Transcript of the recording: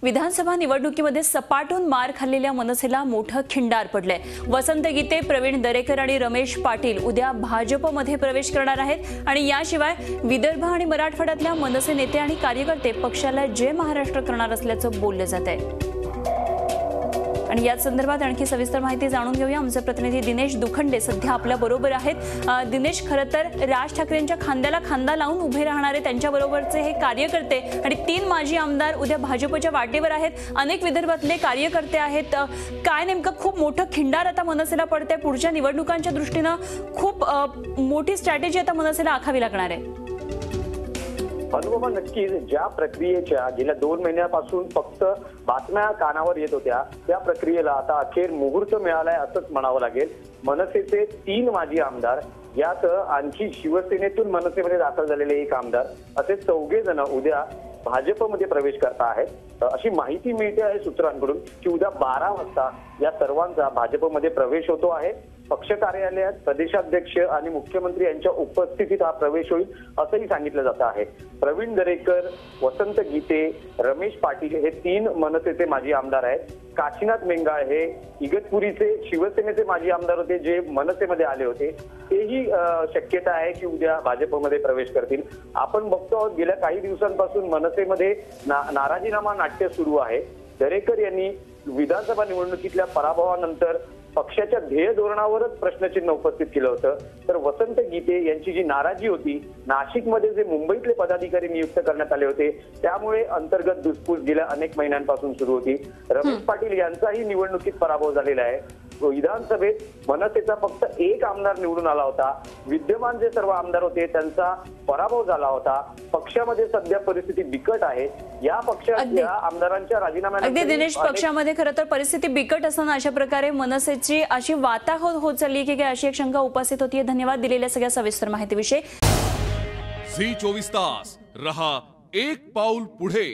विधानसभा निवडणुकीमध्ये सपाटून मार खाल्लेल्या मनसेला मोठं खिंडार पडलंय। वसंत गीते, प्रवीण दरेकर आणि रमेश पाटील उद्या भाजपमध्ये प्रवेश करणार आहेत आणि याशिवाय विदर्भ आणि मराठवाड्यातल्या मनसे नेते आणि कार्यकर्ते पक्षाला जय महाराष्ट्र करणार असल्याचं बोललं जातंय। आणि या संदर्भात आणखी सविस्तर माहिती जाणून घेऊया। आमचे प्रतिनिधी दिनेश दुखंडे सध्या आपल्या बरोबर आहेत। दिनेश, खरं तर राज ठाकरेंच्या खांद्याला खांदा लावून उभे राहणारे त्यांच्याबरोबरचे हे कार्यकर्ते आणि 3 माजी आमदार उद्या भाजपच्या वाटेवर आहेत। अनेक विदर्भातले कार्यकर्ते आहेत। काय नेमकं खूप मोठं खिंडार आता मनसेला पडते। पुढच्या निवडणुकांच्या दृष्टीने खूप मोठी स्ट्रॅटेजी आता मनसेला आखावी लागणार आहे। अनुपमा, नक्कीच ज्या प्रक्रियेच्या गेल्या 2 महिन्यापासून फक्त बातम्या कानावर येत होत्या त्या प्रक्रियेला आता अखेर मुहूर्त मिळालाय असंच म्हणावं लागेल। मनसेचे 3 माजी आमदार, यात आणखी शिवसेनेतून मनसेमध्ये दाखल झालेले 1 आमदार, असे 4 जण उद्या भाजपमध्ये प्रवेश करता आहेत। अशी माहिती मिळते आहे सूत्रांकडून की उद्या 12 वाजता या सर्वांचा भाजपमध्ये प्रवेश होतो आहे। पक्ष कार्यालयात प्रदेशाध्यक्ष आणि मुख्यमंत्री यांच्या उपस्थितीत हा प्रवेश होईल असंही सांगितलं जात आहे। प्रवीण दरेकर, वसंत गीते, रमेश पाटील हे 3 मनसेचे माजी आमदार आहेत। काशीनाथ मेंगाळ हे इगतपुरीचे शिवसेनेचे माजी आमदार होते, जे मनसेमध्ये आले होते। तेही शक्यता आहे की उद्या भाजपमध्ये प्रवेश करतील। आपण बघतो आहोत गेल्या काही दिवसांपासून मनसेमध्ये नाराजीनामा नाट्य सुरू आहे। दरेकर यांनी विधानसभा निवडणुकीतल्या पराभवानंतर पक्षाच्या ध्येय धोरणावरच प्रश्नचिन्ह उपस्थित केलं होतं। तर वसंत गीते यांची जी नाराजी होती, नाशिकमध्ये जे मुंबईतले पदाधिकारी नियुक्त करण्यात आले होते त्यामुळे अंतर्गत धुसफूस गेल्या अनेक महिन्यांपासून सुरू होती। रमेश पाटील यांचाही निवडणुकीत पराभव झालेला आहे। विधानसभेत मनसेचा फक्त 1 आमदार निवडून आला होता। विद्यमान जे सर्व आमदार होते त्यांचा पराभव झाला होता। पक्षामध्ये सध्या परिस्थिती बिकट आहे। या पक्षाच्या आमदारांच्या राजीनाम्यानंतर दिनेश, पक्षामध्ये खरं तर परिस्थिती बिकट असताना अशा प्रकारे मनसेची अशी वाताहत होत चालली की अशी एक शंका उपस्थित होती। धन्यवाद दिलेल्या सगळ्या सविस्तर माहितीविषयी। झी 24 तास रहा एक पाऊल पुढे।